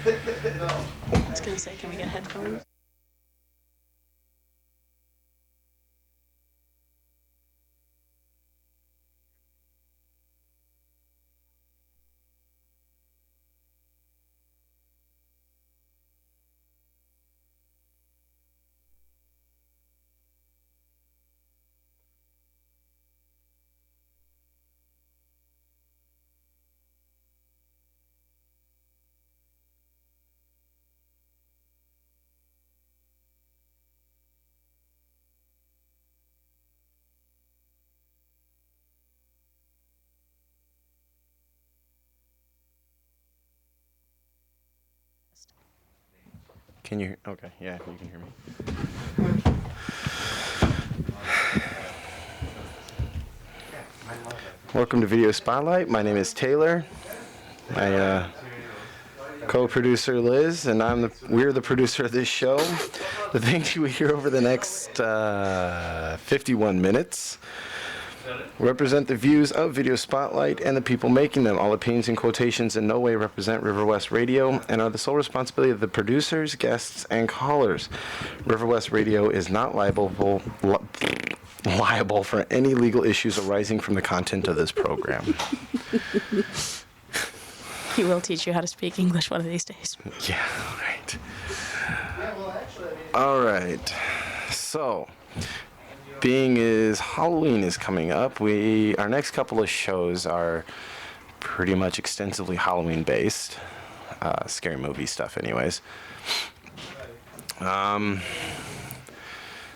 I was going to say, can we get headphones? Can you? Okay, yeah, you can hear me. Welcome to Video Spotlight. My name is Taylor. My co-producer Liz, and we're the producer of this show. The things you hear over the next 51 minutes represent the views of Video Spotlight and the people making them. All opinions and quotations in no way represent River West Radio and are the sole responsibility of the producers, guests, and callers. River West Radio is not liable for any legal issues arising from the content of this program. He will teach you how to speak English one of these days. Yeah, right. All right. So, being as Halloween is coming up, our next couple of shows are pretty much extensively Halloween based, scary movie stuff, anyways.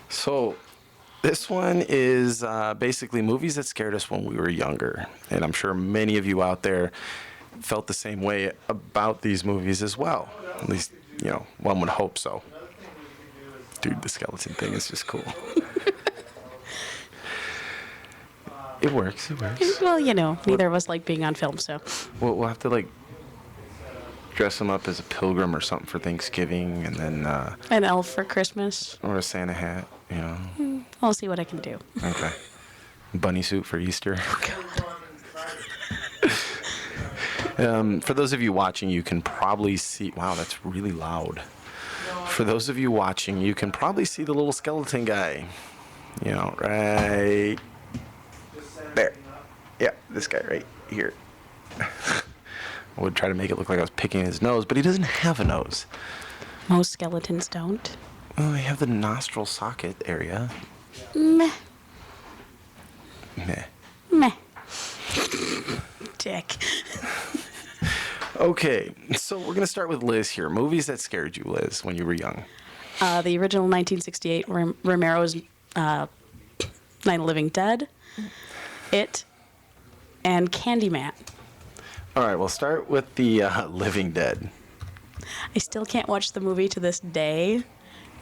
So this one is basically movies that scared us when we were younger, and I'm sure many of you out there felt the same way about these movies as well. At least, one would hope so. Dude, the skeleton thing is just cool. It works. Well, neither of us like being on film, so. We'll have to, dress him up as a pilgrim or something for Thanksgiving, and then... An elf for Christmas. Or a Santa hat, I'll see what I can do. Okay. Bunny suit for Easter. For those of you watching, you can probably see... Wow, that's really loud. For those of you watching, you can probably see the little skeleton guy. Right there. Yeah, this guy right here. I would try to make it look like I was picking his nose, but he doesn't have a nose. Most skeletons don't. Well, they have the nostril socket area. Meh. Meh. Meh. Dick. Okay, so we're going to start with Liz here. Movies that scared you, Liz, when you were young. The original 1968 Romero's Night of the Living Dead, It, and Candyman. All right, we'll start with the Living Dead. I still can't watch the movie to this day,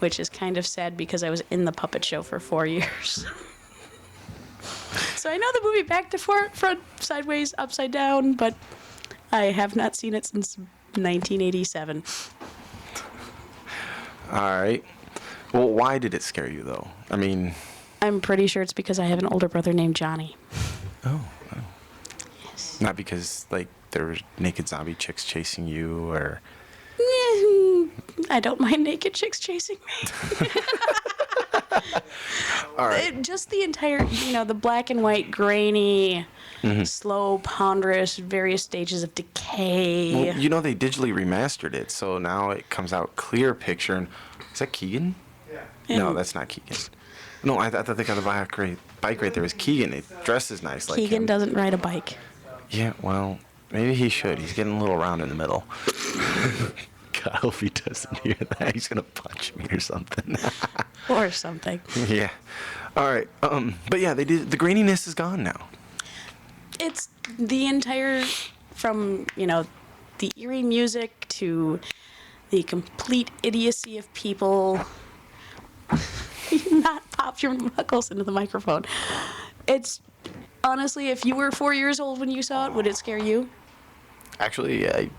which is kind of sad because I was in the puppet show for 4 years. So I know the movie back to front, sideways, upside down, but I have not seen it since 1987. All right. Well, why did it scare you, though? I mean... I'm pretty sure it's because I have an older brother named Johnny. Oh. Yes. Not because, there were naked zombie chicks chasing you, or... I don't mind naked chicks chasing me. All right. Just the entire, the black and white, grainy, slow, ponderous, various stages of decay. Well, they digitally remastered it, so now it comes out clear picture. And is that Keegan? Yeah. No, that's not Keegan. No, I thought they got the bike right there was Keegan. It dresses nice like Keegan him. doesn't ride a bike. Yeah, well, maybe he should. He's getting a little round in the middle. God, I hope he doesn't hear that. He's going to punch me or something. Or something. Yeah. All right. But yeah, the graininess is gone now. It's the entire, from, the eerie music to the complete idiocy of people. Not pop your knuckles into the microphone. It's, honestly, if you were 4 years old when you saw it, would it scare you? Actually, I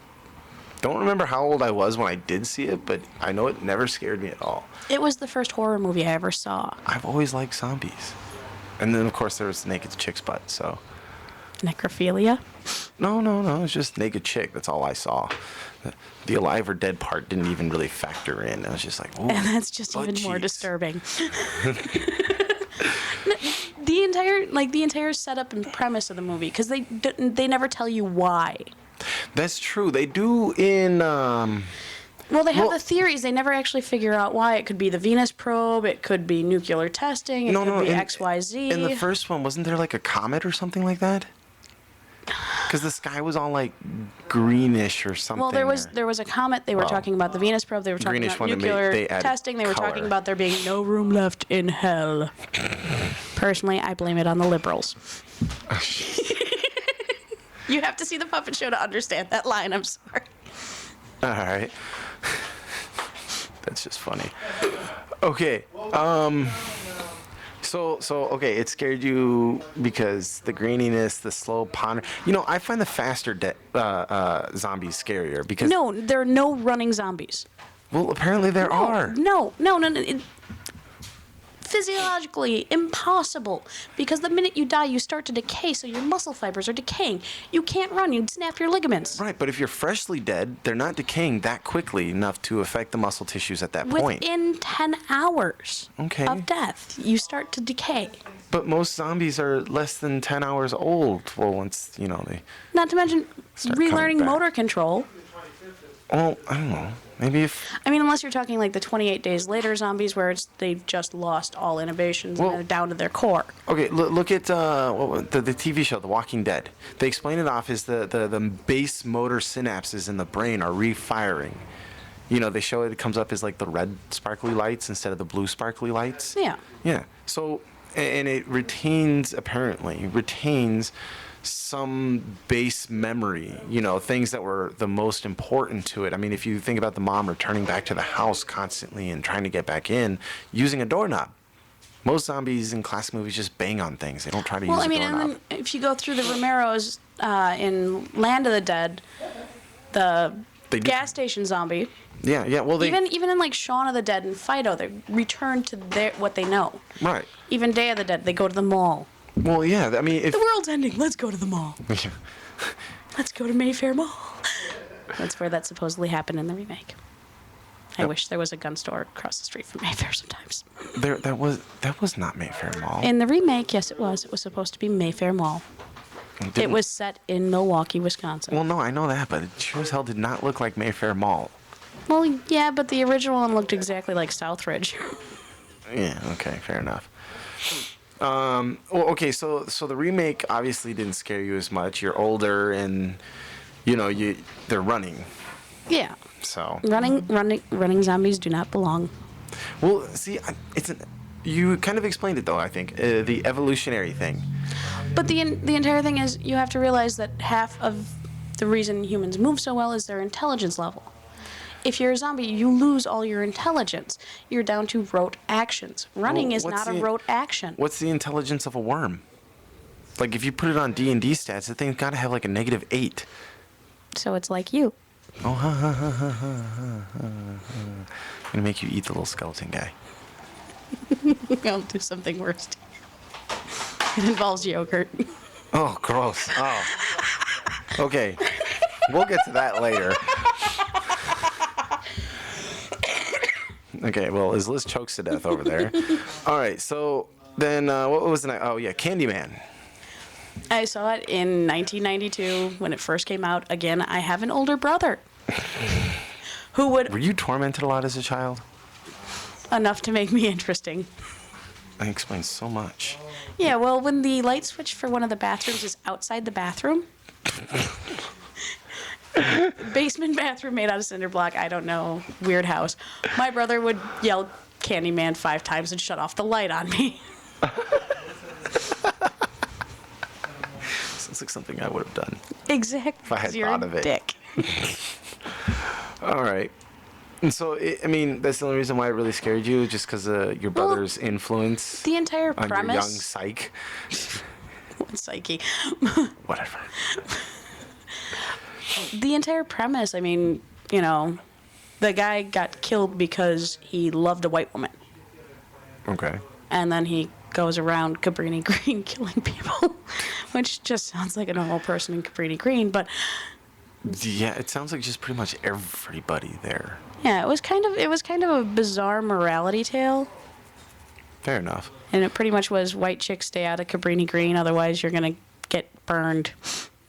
don't remember how old I was when I did see it, but I know it never scared me at all. It was the first horror movie I ever saw. I've always liked zombies. And then, of course, there was the naked chick's butt, so... Necrophilia? No. It's just naked chick. That's all I saw. The alive or dead part didn't even really factor in. I was just like, ooh, And that's just butt even more cheeks. disturbing. The entire setup and premise of the movie, because they never tell you why. That's true. They do in. Well, they have the theories. They never actually figure out why. It could be the Venus probe. It could be nuclear testing. It could be XYZ. In the first one, wasn't there like a comet or something like that? Because the sky was all like greenish or something. Well, there was a comet. They were talking about the Venus probe. They were talking Greenish about one, nuclear they added testing. They were color. talking about there being no room left in hell. Personally, I blame it on the liberals. You have to see the puppet show to understand that line. I'm sorry. All right. That's just funny. Okay. So okay, it scared you because the graininess, the slow ponder. You know, I find the faster zombies scarier because. No, there are no running zombies. Well, apparently there are. No. Physiologically impossible, because the minute you die, you start to decay, so your muscle fibers are decaying. You can't run, you'd snap your ligaments. Right, but if you're freshly dead, they're not decaying that quickly enough to affect the muscle tissues at that point. Within 10 hours Okay. of death, you start to decay. But most zombies are less than 10 hours old. Well, once, they. Not to mention Start coming relearning back. motor control. Well, I don't know. Maybe if. I mean, unless you're talking like the 28 days later zombies, where they've just lost all inhibitions and they're down to their core. Okay, look at the TV show, The Walking Dead. They explain it off as the base motor synapses in the brain are refiring. They show it comes up as like the red sparkly lights instead of the blue sparkly lights. Yeah. Yeah. So, and it apparently retains some base memory, things that were the most important to it. I mean, if you think about the mom returning back to the house constantly and trying to get back in using a doorknob. Most zombies in classic movies just bang on things. They don't try to use a doorknob. And then if you go through the Romeros in Land of the Dead, the gas station zombie. Yeah. Well, even in like Shaun of the Dead and Fido, they return to what they know. Right. Even Day of the Dead, they go to the mall. Well, yeah. I mean, if the world's ending, let's go to the mall. Let's go to Mayfair Mall. That's where that supposedly happened in the remake. I wish there was a gun store across the street from Mayfair sometimes. That was not Mayfair Mall. In the remake, yes, it was. It was supposed to be Mayfair Mall. It was set in Milwaukee, Wisconsin. Well, no, I know that, but it sure as hell did not look like Mayfair Mall. Well, yeah, but the original one looked exactly like Southridge. Yeah. Okay. Fair enough. Well, okay. So the remake obviously didn't scare you as much. You're older, and they're running. Yeah. So running zombies do not belong. Well, see, you kind of explained it though. I think the evolutionary thing. But the entire thing is, you have to realize that half of the reason humans move so well is their intelligence level. If you're a zombie, you lose all your intelligence. You're down to rote actions. Running is not a rote action. What's the intelligence of a worm? Like, if you put it on D&D stats, the thing's got to have like a -8. So it's like you. Oh, I'm gonna make you eat the little skeleton guy. I'll do something worse. It involves yogurt. Oh, gross. Oh. Okay. We'll get to that later. Okay, well, as Liz chokes to death over there. All right, so then what was the night? Oh, yeah, Candyman. I saw it in 1992 when it first came out. Again, I have an older brother who would... Were you tormented a lot as a child? Enough to make me interesting. That explains so much. Yeah, well, when the light switch for one of the bathrooms is outside the bathroom... basement bathroom made out of cinder block, I don't know, weird house. My brother would yell Candyman 5 times and shut off the light on me. Sounds like something I would have done. Exactly. If I had You're thought of it. Dick. All right. And so, that's the only reason why it really scared you, just because of your brother's influence The entire on premise... your young psyche? Psyche. Whatever. The entire premise, I mean, the guy got killed because he loved a white woman. Okay. And then he goes around Cabrini Green killing people which just sounds like a normal person in Cabrini Green. But Yeah, it sounds like just pretty much everybody there. yeah, it was kind of a bizarre morality tale. Fair enough. And it pretty much was white chicks stay out of Cabrini Green, otherwise you're gonna get burned,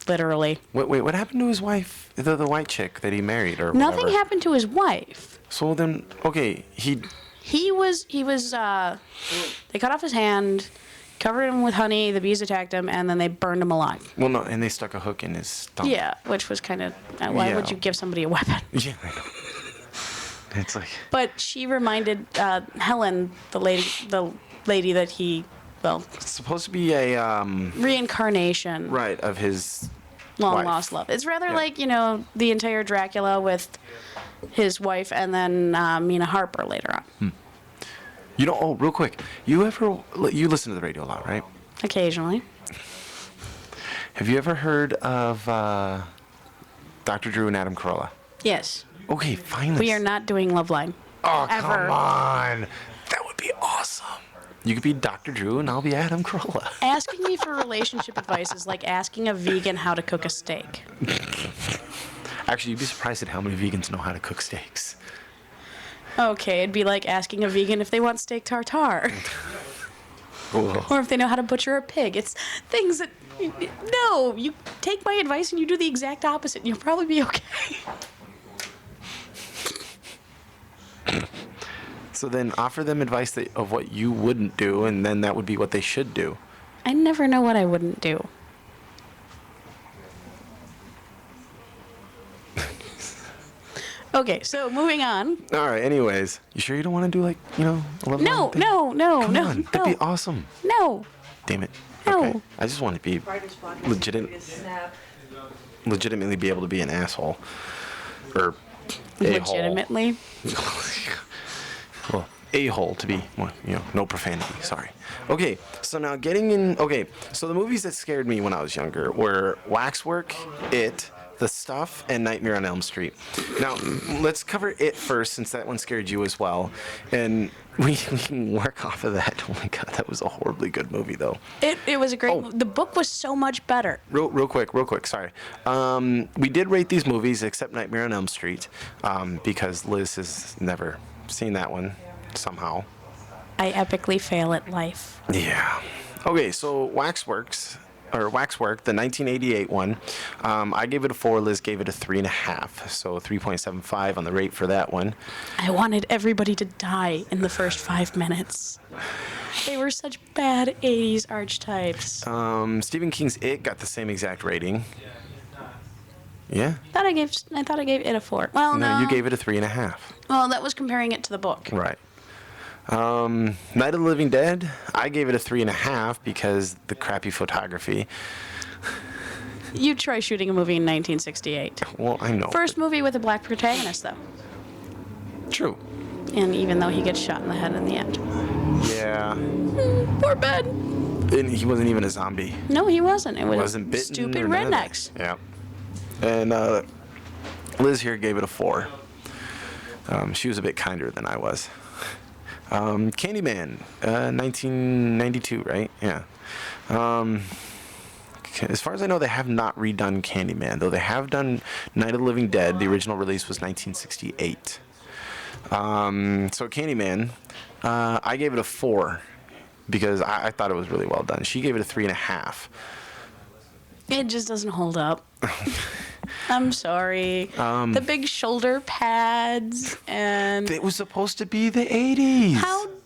literally. Wait, what happened to his wife, the white chick that he married, or Nothing whatever? happened to his wife. So then, okay, He was they cut off his hand, covered him with honey, the bees attacked him, and then they burned him alive. well, no, and they stuck a hook in his stomach. Yeah, which was kind of why Yeah. would you give somebody a weapon? Yeah, I know. It's like, But she reminded Helen, the lady that he, well, it's supposed to be a, reincarnation, right, of his long wife. lost love. It's rather Yeah. like, the entire Dracula with his wife and then Mina Harper later on. Oh, real quick, you listen to the radio a lot, right? Occasionally. Have you ever heard of Dr. Drew and Adam Carolla? Yes. Okay, finally. We are not doing Loveline. Oh, ever. come on. That would be awesome. You could be Dr. Drew and I'll be Adam Carolla. Asking me for relationship advice is like asking a vegan how to cook a steak. Actually, you'd be surprised at how many vegans know how to cook steaks. Okay, it'd be like asking a vegan if they want steak tartare. Cool. Or if they know how to butcher a pig. It's things that... No, you take my advice and you do the exact opposite and you'll probably be okay. So then offer them advice of what you wouldn't do, and then that would be what they should do. I never know what I wouldn't do. Okay, so moving on. All right, anyways. You sure you don't want to do, like, a love No, line thing? no, no, Come no, on, that'd no, be awesome. no. Damn it. No. Okay. I just want to be legitimately be able to be an asshole. Or a-hole. Legitimately. Well, a-hole to be, well, no profanity, sorry. Okay, so now getting in, so the movies that scared me when I was younger were Waxwork, It, The Stuff, and Nightmare on Elm Street. Now, let's cover It first, since that one scared you as well, and we can work off of that. Oh my god, that was a horribly good movie, though. It was a great... Oh. The book was so much better. Real quick, sorry. We did rate these movies, except Nightmare on Elm Street, because Liz has never seen that one, somehow. I epically fail at life. Yeah. Okay, so Waxwork, the 1988 one, I gave it a 4, Liz gave it a 3.5, so 3.75 on the rate for that one. I wanted everybody to die in the first 5 minutes. They were such bad 80s archetypes. Stephen King's It got the same exact rating. Yeah? I thought I gave it a 4. Well, no. You gave it a 3.5. Well, that was comparing it to the book. Right. Night of the Living Dead, I gave it a 3.5 because the crappy photography. You try shooting a movie in 1968. Well, I know. First movie with a black protagonist, though. True. And even though he gets shot in the head in the end. Yeah. Poor Ben. And he wasn't even a zombie. No, he wasn't. It was Wasn't bitten stupid or none of that. rednecks. Yeah. And Liz here gave it a 4. She was a bit kinder than I was. Candyman, 1992, right? Yeah. As far as I know, they have not redone Candyman, though they have done Night of the Living Dead. The original release was 1968. So Candyman, I gave it a 4 because I thought it was really well done. She gave it a 3.5. It just doesn't hold up. I'm sorry. The big shoulder pads and It was supposed to be the 80s.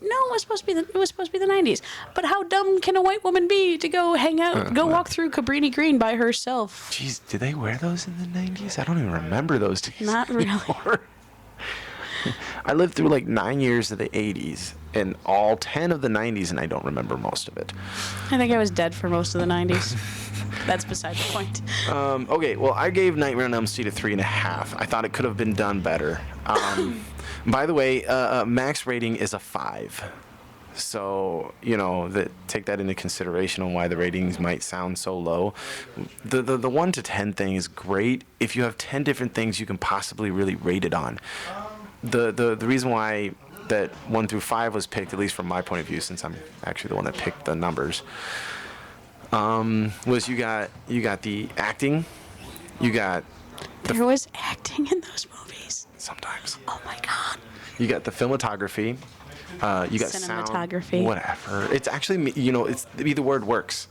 it was supposed to be the 90s. But how dumb can a white woman be to go hang out, walk through Cabrini Green by herself? Jeez, did they wear those in the 90s? I don't even remember those days. Not really. anymore. I lived through like 9 years of the 80s and all 10 of the 90s, and I don't remember most of it. I think I was dead for most of the 90s. That's beside the point. Okay, well, I gave Nightmare on Elm Street a 3.5. I thought it could have been done better. By the way, max rating is a 5. So, take that into consideration on why the ratings might sound so low. The 1 to 10 thing is great if you have 10 different things you can possibly really rate it on. The reason why that 1 through 5 was picked, at least from my point of view, since I'm actually the one that picked the numbers, Was you got the acting, you got There was acting in those movies. sometimes Oh my god. you got the filmography, you got Cinematography. sound, whatever. It's actually it's either word works.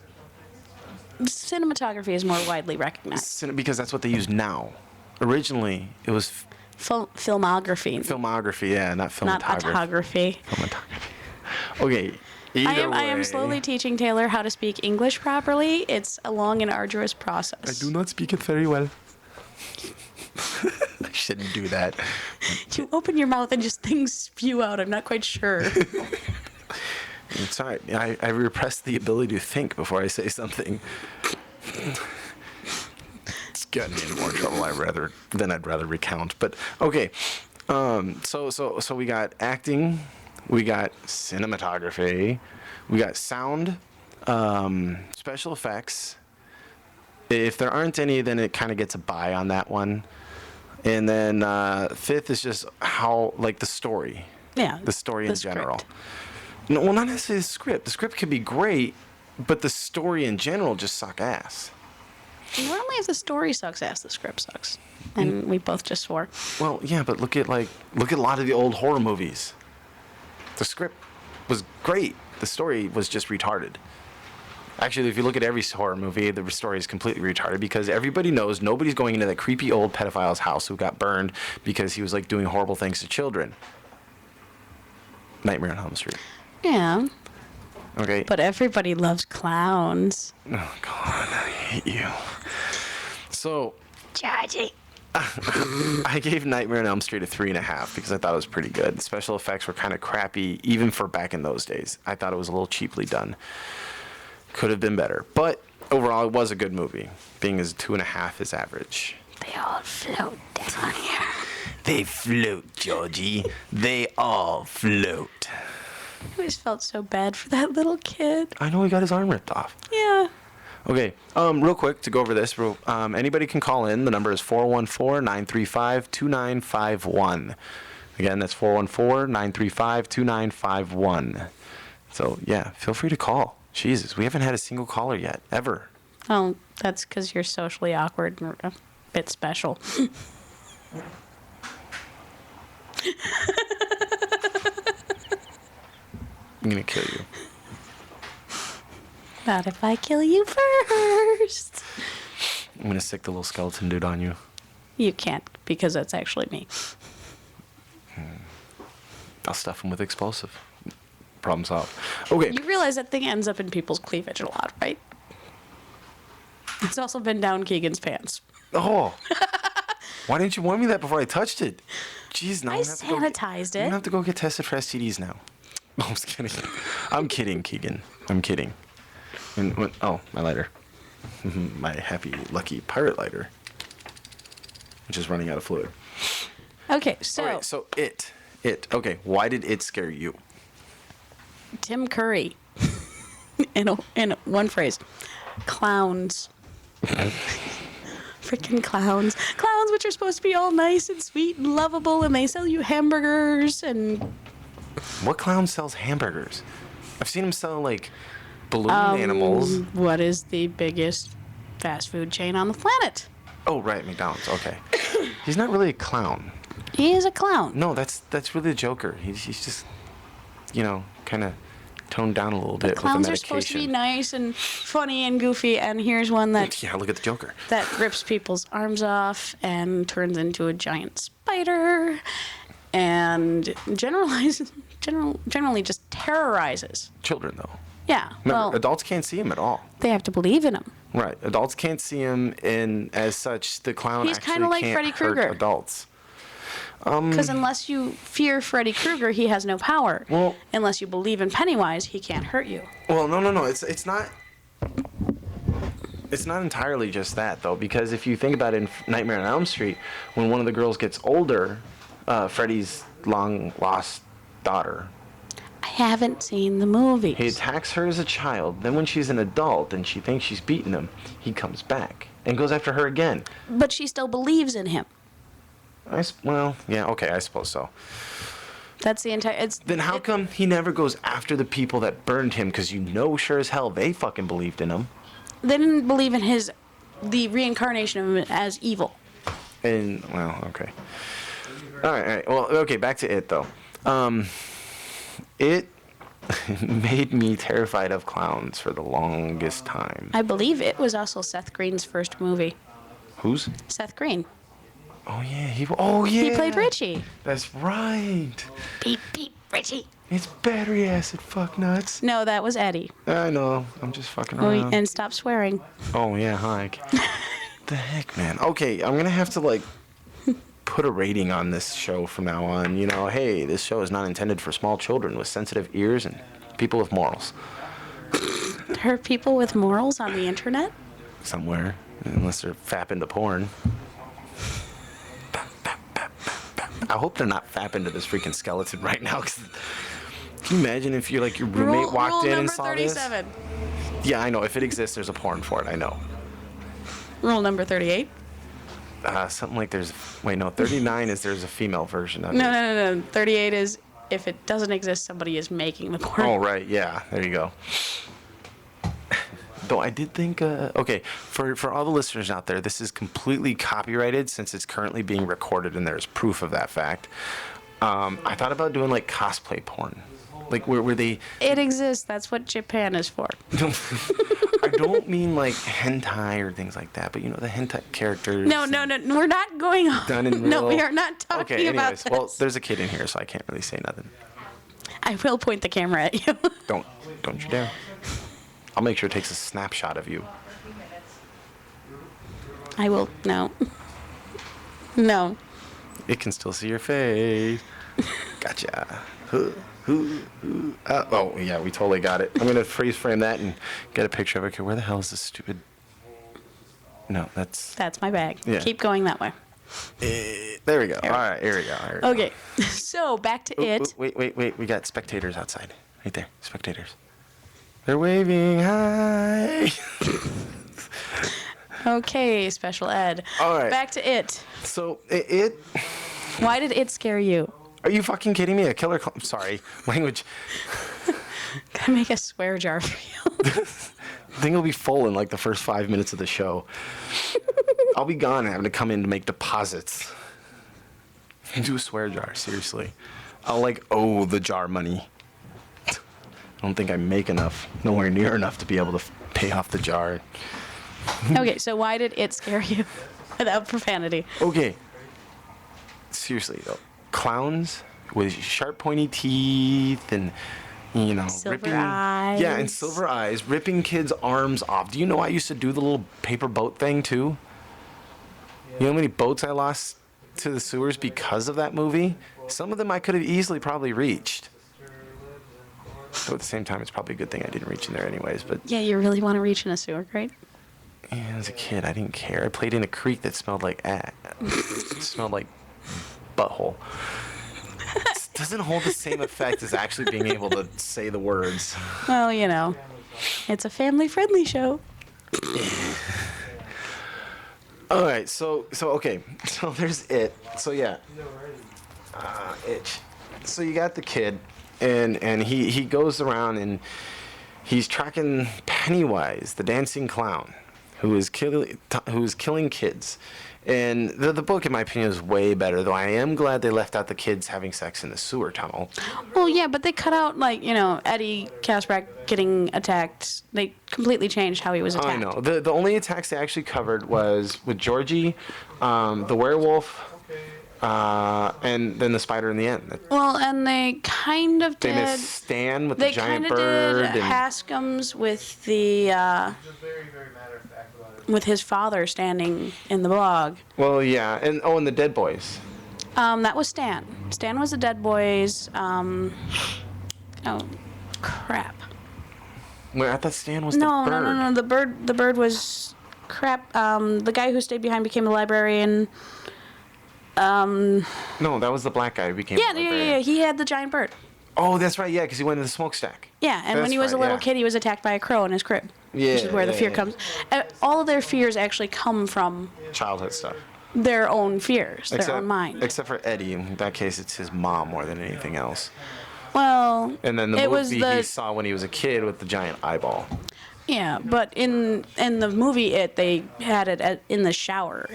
Cinematography is more widely recognized. Because that's what they use now. Originally, it was Filmography, filmography, yeah, not filmography. not autography. Filmography. Okay. Either I am way, slowly teaching Taylor how to speak English properly. It's a long and arduous process. I do not speak it very well. I shouldn't do that. You open your mouth and just things spew out. I'm not quite sure. It's all right. I repress the ability to think before I say something. It's gotten me in more trouble I'd rather recount. But okay. So we got acting, we got cinematography, we got sound, special effects. If there aren't any, then it kind of gets a bye on that one. And then fifth is just how, like, the story. Yeah. The story in general. script. No, well, not necessarily the script. The script could be great, but the story in general just suck ass. Normally, if the story sucks ass, the script sucks. And we both just swore. Well, yeah, but look at a lot of the old horror movies. The script was great. The story was just retarded. Actually, if you look at every horror movie, the story is completely retarded because everybody knows nobody's going into that creepy old pedophile's house who got burned because he was like doing horrible things to children. Nightmare on Elm Street. Yeah. Okay. But everybody loves clowns. Oh God, I hate you. So Georgie. I gave Nightmare on Elm Street a 3.5 because I thought it was pretty good. The special effects were kind of crappy, even for back in those days. I thought it was a little cheaply done. Could have been better, but overall, it was a good movie. Being as 2.5 is average. They all float down here. They float, Georgie. They all float. I always felt so bad for that little kid. I know he got his arm ripped off. Yeah. Okay, real quick to go over this. Anybody can call in. The number is 414-935-2951. Again, that's 414-935-2951. So, yeah, feel free to call. Jesus, we haven't had a single caller yet, ever. Oh, that's because you're socially awkward and a bit special. I'm going to kill you. Not if I kill you first. I'm going to stick the little skeleton dude on you. You can't, because that's actually me. I'll stuff him with explosive. Problem solved. Okay. You realize that thing ends up in people's cleavage a lot, right? It's also been down Keegan's pants. Oh. Why didn't you warn me that before I touched it? Jeez, now I I'm gonna have to go sanitized I'm going it. to have to go get tested for STDs now. Oh, I was kidding. I'm kidding, Keegan. I'm kidding. Oh, my lighter. My happy, lucky pirate lighter. Which is running out of fluid. Okay, so, All right, so it. Okay, why did it scare you? Tim Curry, in one phrase, clowns. Freaking clowns. Clowns which are supposed to be all nice and sweet and lovable, and they sell you hamburgers and... What clown sells hamburgers? I've seen him sell, like, balloon animals. What is the biggest fast food chain on the planet? Oh, right, McDonald's. Okay. He's not really a clown. He is a clown. No, that's really the Joker. He's just, kind of toned down a little bit with the Clowns medication. are supposed to be nice and funny and goofy, and here's one that Yeah, look at the Joker. rips people's arms off and turns into a giant spider, and generally just terrorizes. Children, though. Yeah, Remember, well, adults can't see him at all. they have to believe in him. Right. Adults can't see him, and as such, the clown He's actually kinda like can't Freddy hurt Krueger. adults. Because unless you fear Freddy Krueger, he has no power. Well- unless you believe in Pennywise, he can't hurt you. Well, no. It's not. It's not entirely just that, though, because if you think about it in Nightmare on Elm Street, when one of the girls gets older, Freddy's long-lost daughter, I haven't seen the movies. he attacks her as a child. Then when she's an adult and she thinks she's beaten him, he comes back and goes after her again. But she still believes in him. Well, yeah, okay, I suppose so. That's the entire. Then how come he never goes after the people that burned him? Because sure as hell they fucking believed in him. They didn't believe in the reincarnation of him as evil. And well, okay. All right. Well, okay. Back to it though. It made me terrified of clowns for the longest time. I believe it was also Seth Green's first movie. Whose? Seth Green. Oh yeah. He played Richie. That's right. Beep beep, Richie. It's battery acid. Fuck nuts. No, that was Eddie. I know. I'm just fucking Oh, around. and stop swearing. Oh yeah, Hike. The heck, man. Okay, I'm gonna have to like put a rating on this show from now on. You know, hey, this show is not intended for small children with sensitive ears and people with morals. There are people with morals on the internet? Somewhere, unless they're fapping to porn. I hope they're not fapping to this freaking skeleton right now. Cause can you imagine if your roommate walked in and saw 37. this? Yeah, I know. If it exists, there's a porn for it. I know. Rule number 38. Something like 39 is there's a female version of it. No. 38 is if it doesn't exist, somebody is making the porn. Oh, right. Yeah. There you go. Though I did think, okay, for all the listeners out there, this is completely copyrighted since it's currently being recorded and there's proof of that fact. I thought about doing like cosplay porn. Like where they... It exists. That's what Japan is for. I don't mean like hentai or things like that, but you know, the hentai characters. No. We're not going on. Done in real... No, we are not talking okay, about anyways, this. well, there's a kid in here, so I can't really say nothing. I will point the camera at you. Don't you dare. I'll make sure it takes a snapshot of you. I will. No. No. It can still see your face. Gotcha. Oh, yeah, we totally got it. I'm going to freeze frame that and get a picture of it. Okay, where the hell is this stupid... No, that's... That's my bag. Yeah. Keep going that way. There we go. All right, here we go. Okay, so back to it. Wait. We got spectators outside. Right there. Spectators. They're waving. Hi. Okay, special ed. All right. Back to it. So, it... Why did it scare you? Are you fucking kidding me? A killer... Sorry. Language. Gotta make a swear jar for you. The thing will be full in like the first 5 minutes of the show. I'll be gone having to come in to make deposits. Do a swear jar, seriously. I'll like owe the jar money. I don't think I make enough, nowhere near enough to be able to pay off the jar. Okay, so why did it scare you without profanity? Okay. Seriously though, clowns with sharp pointy teeth and Silver ripping eyes. Yeah, and silver eyes, ripping kids' arms off. Do you know I used to do the little paper boat thing too? You know how many boats I lost to the sewers because of that movie? Some of them I could have easily probably reached. Though at the same time, it's probably a good thing I didn't reach in there anyways. But Yeah, you really want to reach in a sewer grate? yeah, as a kid, I didn't care. I played in a creek that smelled like it smelled like butthole. It doesn't hold the same effect as actually being able to say the words. Well, it's a family-friendly show. All right, so okay, so there's it. So yeah, itch. So you got the kid, and he goes around and he's tracking Pennywise, the dancing clown, who is killing kids. And the book, in my opinion, is way better, though I am glad they left out the kids having sex in the sewer tunnel. Well, yeah, but they cut out, Eddie Kasprak getting attacked. They completely changed how he was attacked. I know. The only attacks they actually covered was with Georgie, the werewolf, and then the spider in the end. Well, and they kind of They did... missed Stan with the They giant kind of bird. did Haskins with the... with his father standing in the blog. Well, yeah. And the Dead Boys. That was Stan. Stan was the Dead Boys. Oh, crap. Wait, I thought Stan was No, the bird. no. The bird was crap. The guy who stayed behind became a librarian. No, that was the black guy who became Yeah. a librarian. He had the giant bird. Oh, that's right, yeah, because he went to the smokestack. Yeah, and when That's he was a right, little yeah. kid, he was attacked by a crow in his crib. Yeah, Which is where the yeah, fear yeah. comes. All of their fears actually come from... Childhood stuff. their own fears, their own mind. Except for Eddie. In that case, it's his mom more than anything else. Well, And then the it was movie he saw when he was a kid with the giant eyeball. Yeah, but in the movie, they had it in the shower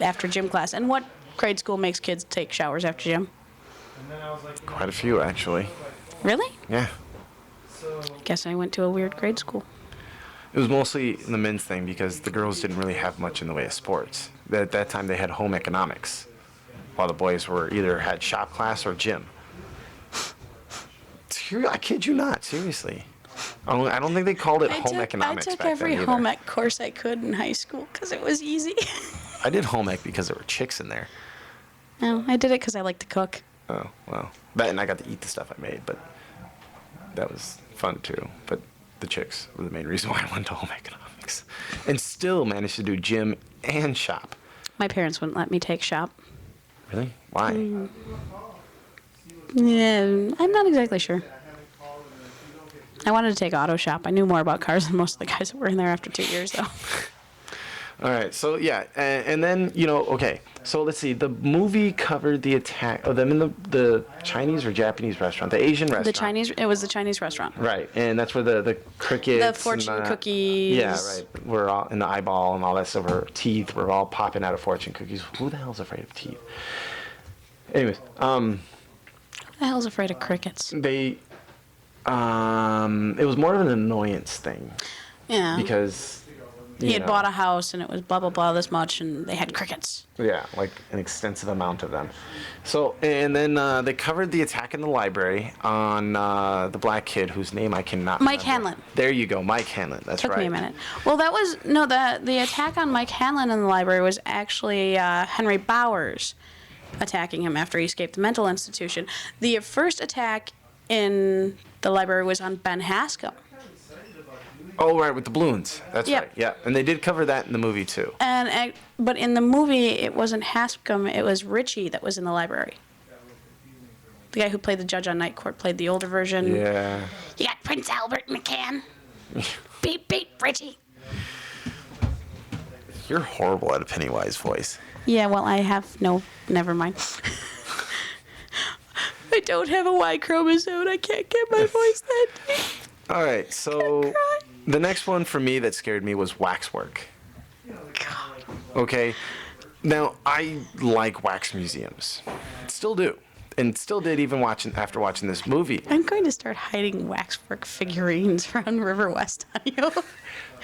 after gym class. And what grade school makes kids take showers after gym? Quite a few, actually. Really? Yeah. Guess I went to a weird grade school. It was mostly the men's thing because the girls didn't really have much in the way of sports. At that time, they had home economics, while the boys either had shop class or gym. I kid you not, seriously. I don't think they called it home economics I took back every then either. home ec course I could in high school because it was easy. I did home ec because there were chicks in there. No, I did it because I like to cook. Oh, well. That and I got to eat the stuff I made, but that was fun too. But the chicks were the main reason why I went to home economics. And still managed to do gym and shop. My parents wouldn't let me take shop. Really? Why? Yeah, I'm not exactly sure. I wanted to take auto shop. I knew more about cars than most of the guys that were in there after 2 years, though. All right, so yeah, and then, okay, so let's see, the movie covered the attack of them in the Chinese or Japanese restaurant, the Asian restaurant. It was the Chinese restaurant. Right, and that's where the crickets. The fortune cookies. Yeah, right, were all in the eyeball and all that stuff, or teeth were all popping out of fortune cookies. Who the hell's afraid of teeth? Anyways, Who the hell's afraid of crickets? it was more of an annoyance thing. Yeah. Because he had bought a house and it was blah blah blah this much and they had crickets. Yeah, like an extensive amount of them. So, and then they covered the attack in the library on the black kid whose name I cannot Mike remember. Hanlon. There you go, Mike Hanlon. That's right. Took me a minute. Well, that was the attack on Mike Hanlon in the library was actually Henry Bowers attacking him after he escaped the mental institution. The first attack in the library was on Ben Haskell. Oh, right, with the balloons. That's Yep. right. Yeah, and they did cover that in the movie too. But in the movie, it wasn't Haskell. It was Richie that was in the library. The guy who played the judge on Night Court played the older version. Yeah. You got Prince Albert in the can. Beep, beep, Richie. You're horrible at a Pennywise voice. Yeah, well, I have never mind. I don't have a Y chromosome. I can't get my voice that deep. All right, so the next one for me that scared me was waxwork. God. Okay, now I like wax museums, still do, and still did even after watching this movie. I'm going to start hiding waxwork figurines around River West on you.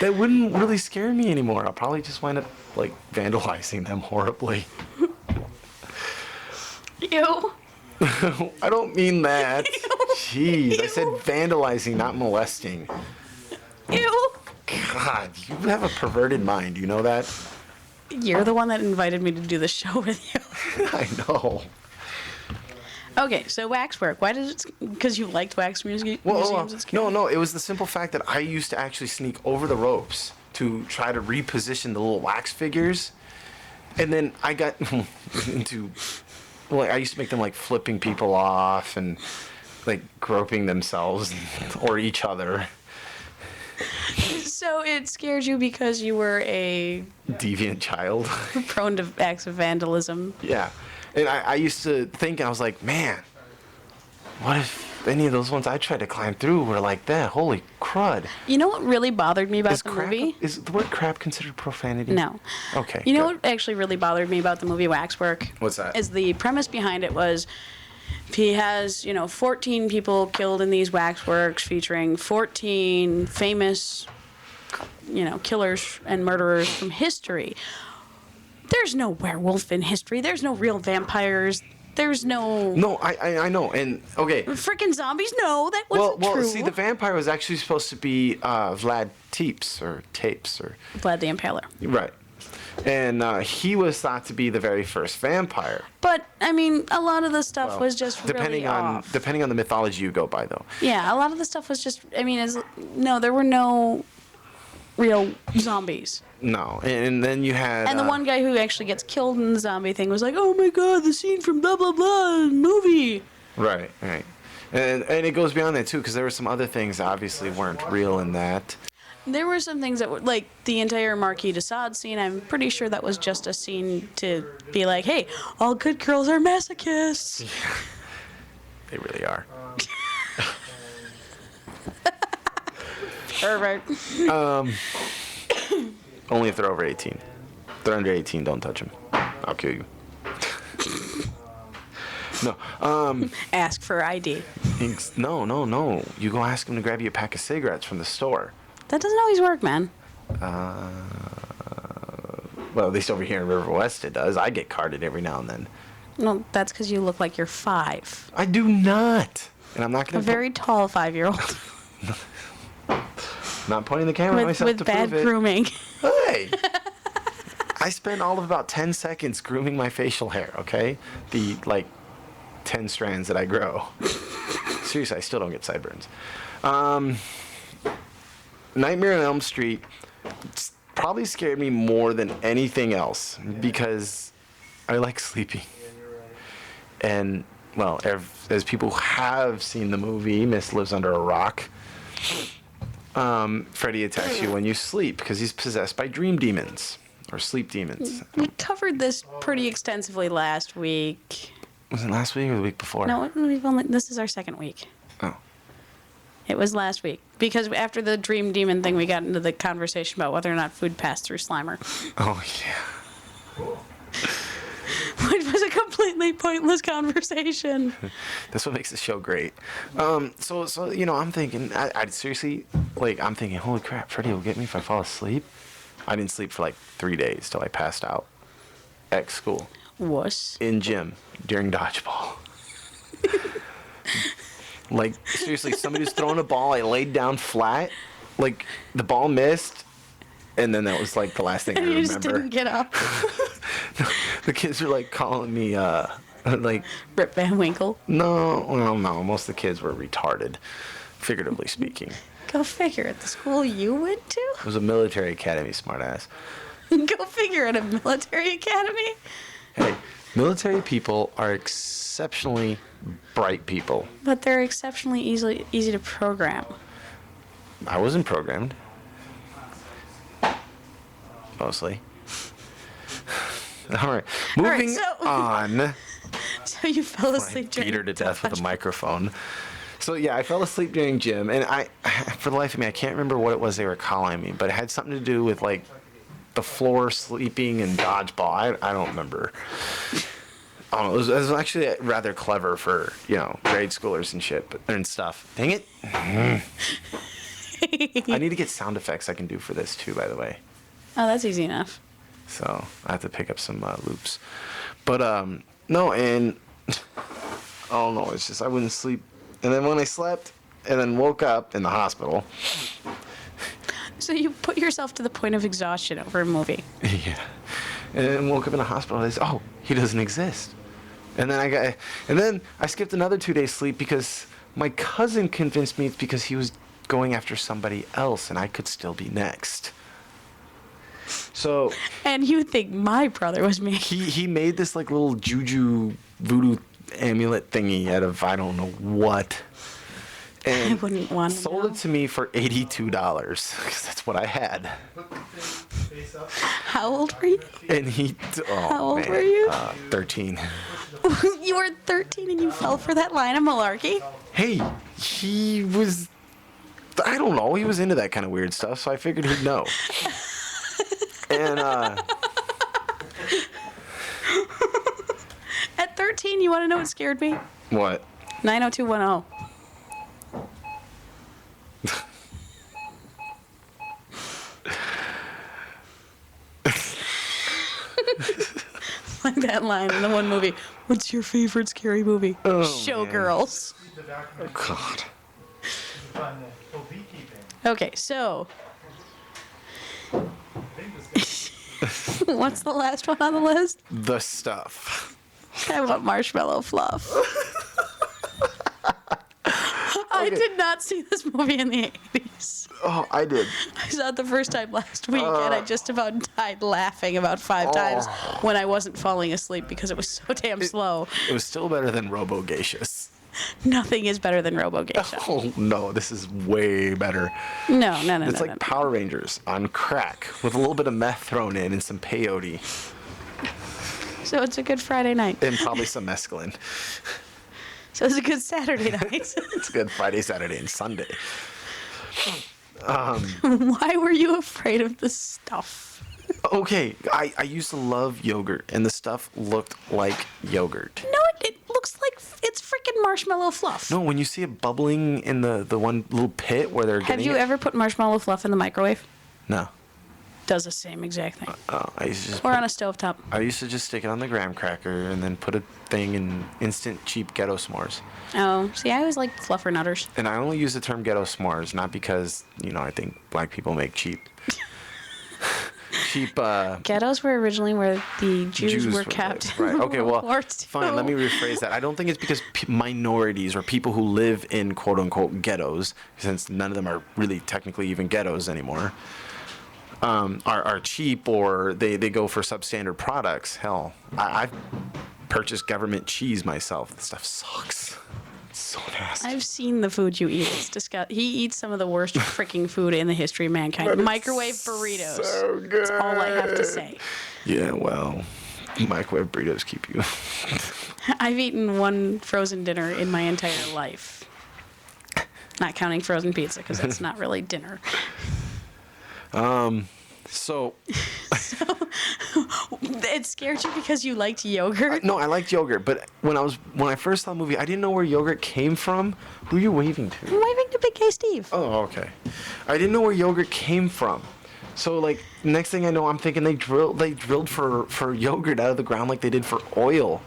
That wouldn't really scare me anymore. I'll probably just wind up like vandalizing them horribly. Ew. I don't mean that. Jeez, I said vandalizing, not molesting. Ew. God, you have a perverted mind. You know that? You're the one that invited me to do the show with you. I know. Okay, so waxwork. Why did it? Because you liked wax museums? No. It was the simple fact that I used to actually sneak over the ropes to try to reposition the little wax figures, and then I got into. Well, I used to make them like flipping people off and like groping themselves or each other. So it scared you because you were a Deviant child. prone to acts of vandalism. Yeah. And I used to think, I was like, man, what if any of those ones I tried to climb through were like that? Holy crud. You know what really bothered me about the movie? Is the word crap considered profanity? No. Okay. You know good. what actually really bothered me about the movie Waxwork? What's that? Is the premise behind it was he has, 14 people killed in these waxworks featuring 14 famous, killers and murderers from history. There's no werewolf in history. There's no real vampires. There's no... No, I know. And, okay. Freaking zombies? No, that wasn't true. Well, see, the vampire was actually supposed to be Vlad Tepes, or Tapes, or... Vlad the Impaler. Right. And he was thought to be the very first vampire. But, a lot of the stuff was just depending really off. Depending on the mythology you go by, though. Yeah, a lot of the stuff was just... there were no real zombies. No, and then you had... And the one guy who actually gets killed in the zombie thing was like, oh my god, the scene from blah, blah, blah, movie. Right. And it goes beyond that, too, because there were some other things that obviously weren't real in that. There were some things that were like the entire Marquis de Sade scene. I'm pretty sure that was just a scene to be like, hey, all good girls are masochists. They really are. Pervert. Only if they're over 18. If they're under 18, don't touch them. I'll kill you. No. Ask for ID. No. You go ask them to grab you a pack of cigarettes from the store. That doesn't always work, man. Well, at least over here in River West it does. I get carded every now and then. No, that's because you look like you're 5. I do not. And I'm not A going to... very tall 5-year-old Not pointing the camera at myself with to bad prove it. grooming. Hey! I spend all of about 10 seconds grooming my facial hair, okay? The, 10 strands that I grow. Seriously, I still don't get sideburns. Nightmare on Elm Street probably scared me more than anything else because I like sleeping. And, well, as people who have seen the movie, Miss Lives Under a Rock, Freddy attacks you when you sleep because he's possessed by dream demons or sleep demons. We covered this pretty extensively last week. Was it last week or the week before? No, this is our second week. Oh. It was last week. Because after the dream demon thing, we got into the conversation about whether or not food passed through Slimer. Oh, yeah. Which was a completely pointless conversation. That's what makes the show great. So I'm thinking, I seriously, I'm thinking, holy crap, Freddy will get me if I fall asleep. I didn't sleep for 3 days till I passed out at school. Wuss. In gym during dodgeball. Seriously, somebody was throwing a ball. I laid down flat. The ball missed. And then that was the last thing I remember. You just didn't get up. The kids were calling me, Rip Van Winkle. No. Most of the kids were retarded, figuratively speaking. Go figure. At the school you went to? It was a military academy, smartass. Go figure. At a military academy? Hey, military people are exceptionally bright people. But they're exceptionally easy to program. I wasn't programmed. Mostly. All right. Moving on. So you fell asleep I beat her to death with a microphone. So yeah, I fell asleep during gym, and for the life of me, I can't remember what it was they were calling me, but it had something to do with the floor sleeping and dodgeball. I don't remember. It was actually rather clever for grade schoolers and shit, and stuff. Dang it! I need to get sound effects I can do for this too, by the way. Oh, that's easy enough. So I have to pick up some loops. But no, and oh no, it's just I wouldn't sleep. And then when I slept and then woke up in the hospital. So you put yourself to the point of exhaustion over a movie. Yeah. And then woke up in the hospital and I said, oh, he doesn't exist. And then I skipped another 2 days sleep because my cousin convinced me it's because he was going after somebody else and I could still be next. So. And you think my brother was me. He made this little juju voodoo amulet thingy out of I don't know what. And I wouldn't want to sold it to me for $82 because that's what I had. How old were you? And How old were you? 13. You were 13 and you fell for that line of malarkey? Hey, he was, I don't know, he was into that kind of weird stuff, so I figured he'd know. And At 13, you want to know what scared me? what? 90210. Like that line in the one movie. What's your favorite scary movie? Oh, Showgirls. God. Okay, so. What's the last one on the list? The Stuff. I want marshmallow fluff. I did not see this movie in the 80s. Oh, I did. I saw it the first time last week, and I just about died laughing about 5 times when I wasn't falling asleep because it was so damn slow. It was still better than Robo-Geishas. Nothing is better than Robo Geisha. Oh no, this is way better. No. It's like Power Rangers on crack with a little bit of meth thrown in and some peyote So it's a good Friday night. and probably some mescaline. So it's a good Saturday night. It's a good Friday, Saturday, and Sunday. Why were you afraid of the stuff? Okay, I used to love yogurt, and the stuff looked like yogurt. No, it looks like it's freaking marshmallow fluff. No, when you see it bubbling in the one little pit where they're Have getting you it. ever put marshmallow fluff in the microwave? No. Does the same exact thing. I used to just Or put- on a stovetop. I used to just stick it on the graham cracker and then put a thing in instant cheap ghetto s'mores. Oh, see, I always like fluffernutters. And I only use the term ghetto s'mores, not because, I think black people make cheap Ghettos were originally where the Jews were kept. Right. Okay, well, War fine, let me II. rephrase that. I don't think it's because minorities or people who live in quote-unquote ghettos, since none of them are really technically even ghettos anymore, are cheap or they go for substandard products. Hell, I've purchased government cheese myself. This stuff sucks. It's so nasty. I've seen the food you eat. It's disgusting. He eats some of the worst freaking food in the history of mankind. But it's Microwave burritos. so good. That's all I have to say. Yeah, well, microwave burritos keep you. I've eaten one frozen dinner in my entire life. Not counting frozen pizza, because that's not really dinner. So, It scared you because you liked yogurt? no, I liked yogurt, but when I first saw the movie, I didn't know where yogurt came from. Who are you waving to? I'm waving to Big K Steve. Oh, okay. I didn't know where yogurt came from. So, like, next thing I know, I'm thinking they drilled for yogurt out of the ground like they did for oil.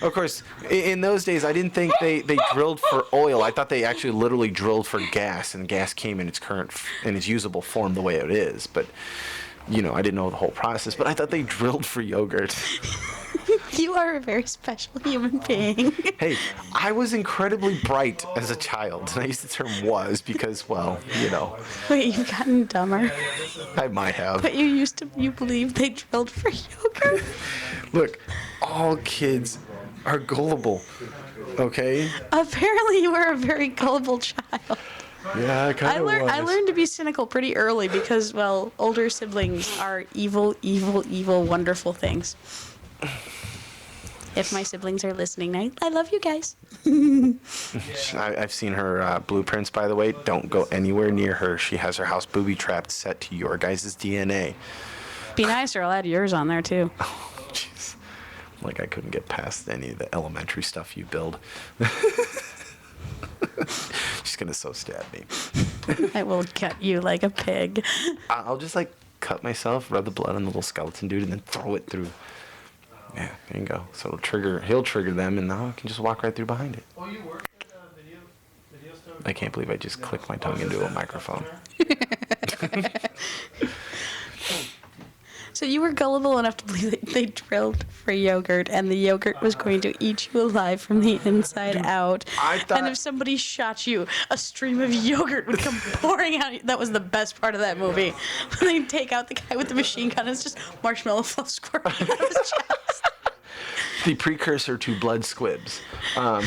Of course, in those days, I didn't think they drilled for oil. I thought they actually literally drilled for gas, and gas came in its usable form the way it is. But, I didn't know the whole process. But I thought they drilled for yogurt. You are a very special human being. Hey, I was incredibly bright as a child, and I use the term "was" because, well, Wait, you've gotten dumber. I might have. But you believed they drilled for yogurt? Look, all kids are gullible, okay? Apparently you were a very gullible child. Yeah, I kind of I learned to be cynical pretty early because, well, older siblings are evil, evil, evil, wonderful things. If my siblings are listening, I love you guys. I've seen her blueprints, by the way. Don't go anywhere near her. She has her house booby-trapped set to your guys' DNA. Be nicer, I'll add yours on there too. Jeez. Like I couldn't get past any of the elementary stuff you build. She's gonna so stab me. I will cut you like a pig. I'll just cut myself, rub the blood on the little skeleton dude, and then throw it through. Yeah, there you go. So he'll trigger them, and now I can just walk right through behind it. Oh, you work at video store? I can't believe I just clicked my tongue into a microphone. So you were gullible enough to believe that they drilled for yogurt, and the yogurt was going to eat you alive from the inside out. I thought- And if somebody shot you, a stream of yogurt would come pouring out. That was the best part of that movie. When they take out the guy with the machine gun, it's just marshmallow fluff squirting out of his chest. The precursor to blood squibs.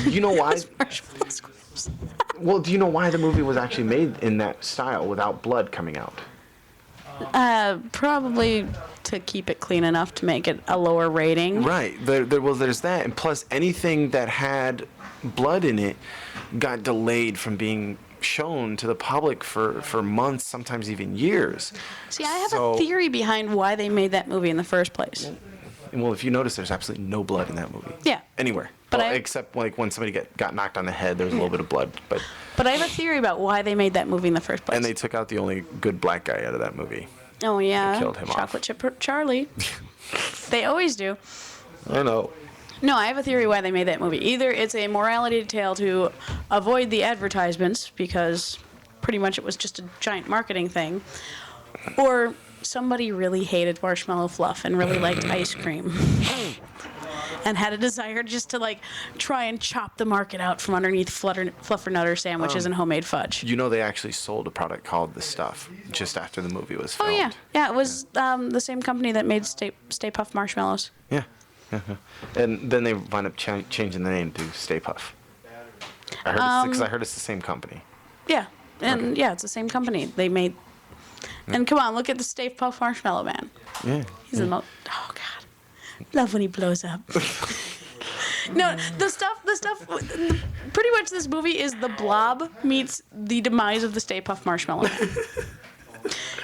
You know why? Marshmallow squibs. Well, do you know why the movie was actually made in that style without blood coming out? Probably to keep it clean enough to make it a lower rating. Right. There's that, and plus anything that had blood in it got delayed from being shown to the public for months, sometimes even years. See, I have So- a theory behind why they made that movie in the first place. And well, if you notice, there's absolutely no blood in that movie. Yeah. Anywhere. But Well, I- except when somebody got knocked on the head, there was a little bit of blood, but But I have a theory about why they made that movie in the first place. and they took out the only good black guy out of that movie. Oh yeah, killed him off. Chocolate Chip Charlie. They always do. I know. No, I have a theory why they made that movie. Either it's a morality tale to avoid the advertisements because pretty much it was just a giant marketing thing, or somebody really hated marshmallow fluff and really liked ice cream. And had a desire just to try and chop the market out from underneath Fluffernutter sandwiches and homemade fudge. You know, they actually sold a product called The Stuff just after the movie was Oh filmed. yeah, it was the same company that made Stay Puft marshmallows. Yeah. And then they wound up changing the name to Stay Puff. I heard because I heard it's the same company. Yeah, and Okay. yeah, it's the same company. They made. And come on, look at the Stay Puft Marshmallow Man. Yeah. He's the most. Oh God, love when he blows up. No, the stuff. Pretty much, this movie is the Blob meets the demise of the Stay Puft Marshmallow Man.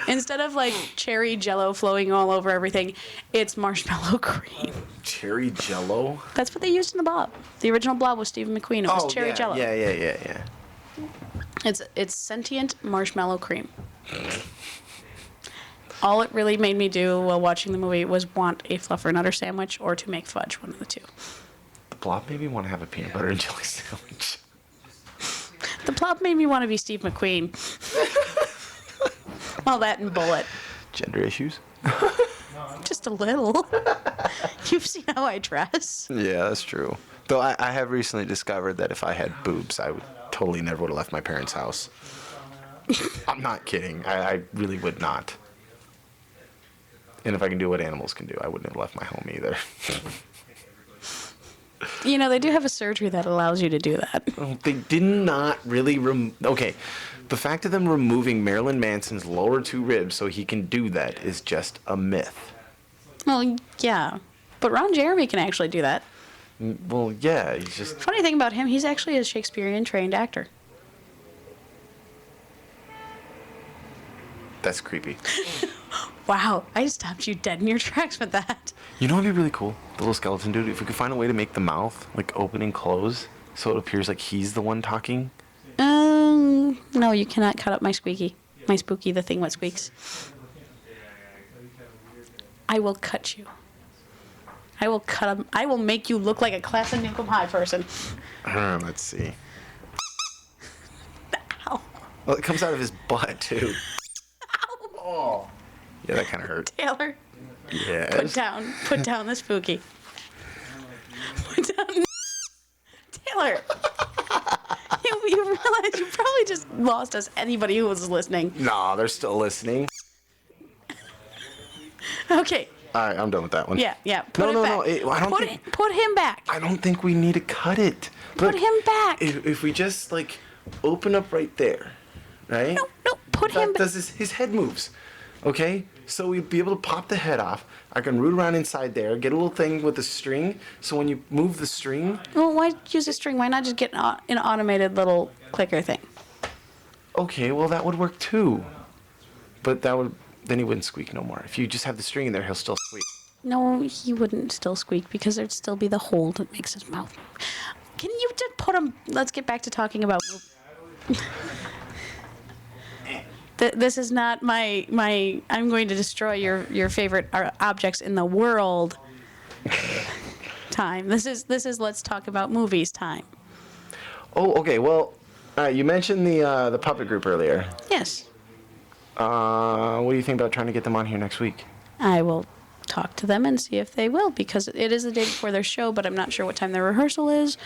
Instead of like cherry Jello flowing all over everything, it's marshmallow cream. Cherry Jello. That's what they used in the Blob. The original Blob was Stephen McQueen. It was cherry yeah, Jello. Yeah. It's sentient marshmallow cream. All it really made me do while watching the movie was want a Fluffernutter sandwich or to make fudge, one of the two. The Blob made me want to have a peanut butter and jelly sandwich. The Blob made me want to be Steve McQueen. All that and Bullet. Gender issues? Just a little. You've seen how I dress. Yeah, that's true. Though I have recently discovered that if I had boobs, I would totally never would have left my parents' house. I'm not kidding. I really would not. And if I can do what animals can do, I wouldn't have left my home either. You know, they do have a surgery that allows you to do that. They did not really okay. The fact of them removing Marilyn Manson's lower two ribs so he can do that is just a myth. Well, yeah. But Ron Jeremy can actually do that. Well, yeah, he's just... Funny thing about him, he's actually a Shakespearean trained actor. That's creepy. Wow, I stopped you dead in your tracks with that. You know what would be really cool? The little skeleton dude. If we could find a way to make the mouth, like, open and close, so it appears like he's the one talking. No, you cannot cut up my squeaky. My spooky, the thing what squeaks. I will cut you. I will cut him. I will make you look like a class of Newcomb High person. Let's see. Ow. Well, it comes out of his butt, too. Ow. Oh. Yeah, that kind of hurt. Taylor, Yeah. put down the spooky. Put down. Taylor. You realize you probably just lost us anybody who was listening. No, they're still listening. Okay. All right, I'm done with that one. Yeah. Put No, it no, back. I don't think... Put him back. I don't think we need to cut it. Put Look, him back. If we just, like, open up right there, right? No, put him back. Does his head moves, okay? So we'd be able to pop the head off. I can root around inside there, get a little thing with a string, so when you move the string... Well, why use a string? Why not just get an automated little clicker thing? Okay, well, that would work too. But then he wouldn't squeak no more. If you just have the string in there, he'll still squeak. No, he wouldn't still squeak because there'd still be the hole that makes his mouth move. Can you just put him... Let's get back to talking about... This is not my I'm going to destroy your favorite objects in the world time. This is let's talk about movies time. Oh, okay, well, all right, you mentioned the puppet group earlier. Yes. What do you think about trying to get them on here next week? I will talk to them and see if they will, because it is the day before their show, but I'm not sure what time their rehearsal is.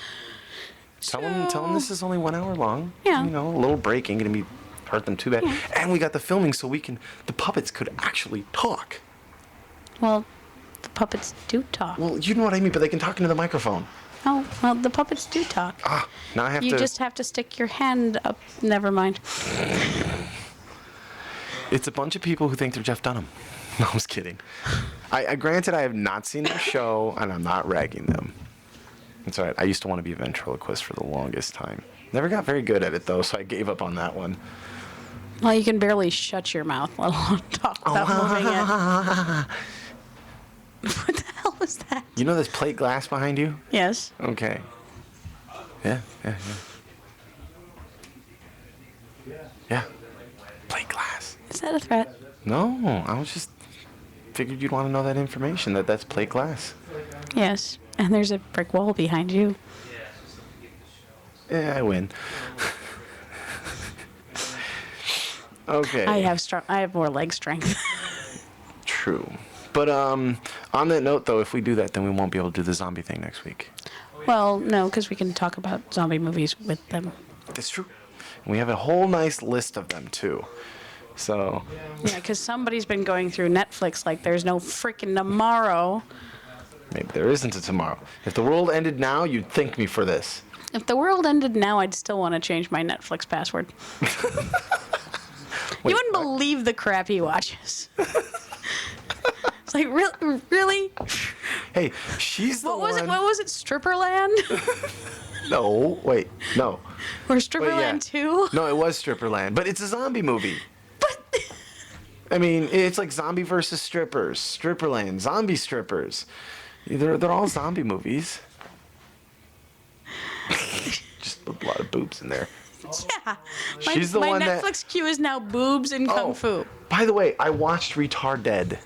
Tell them this is only 1 hour long. Yeah. You know, a little break ain't gonna hurt them too bad. Yeah. And we got the filming so the puppets could actually talk. Well, the puppets do talk. Well, you know what I mean, but they can talk into the microphone. Oh, well, the puppets do talk. Now I have You just have to stick your hand up. Never mind. It's a bunch of people who think they're Jeff Dunham. No, I was kidding. Granted, I have not seen their show, and I'm not ragging them. It's all right. I used to want to be a ventriloquist for the longest time. Never got very good at it, though, so I gave up on that one. Well, you can barely shut your mouth, let alone talk without moving it. What the hell was that? You know there's plate glass behind you? Yes. Okay. Yeah. Yeah. Plate glass. Is that a threat? No, I was just figured you'd want to know that information, that's plate glass. Yes. And there's a brick wall behind you. Yeah, I win. Okay. I have more leg strength. True. But on that note, though, if we do that, then we won't be able to do the zombie thing next week. Well, no, because we can talk about zombie movies with them. That's true. And we have a whole nice list of them, too. So... Yeah, because somebody's been going through Netflix like there's no freaking tomorrow. Maybe there isn't a tomorrow. If the world ended now, you'd thank me for this. If the world ended now, I'd still want to change my Netflix password. You wouldn't believe the crap he watches. It's like, really? Hey, she's the What was one. it? What was it? Stripperland? No, wait, no. Or Wait, Stripperland 2? No, it was Stripperland, but it's a zombie movie. But I mean, it's like zombie versus strippers, Stripperland, zombie strippers. They're all zombie movies. Just a lot of boobs in there. yeah. She's the my one that- Netflix queue is now boobs and kung fu. By the way, I watched Retard Dead.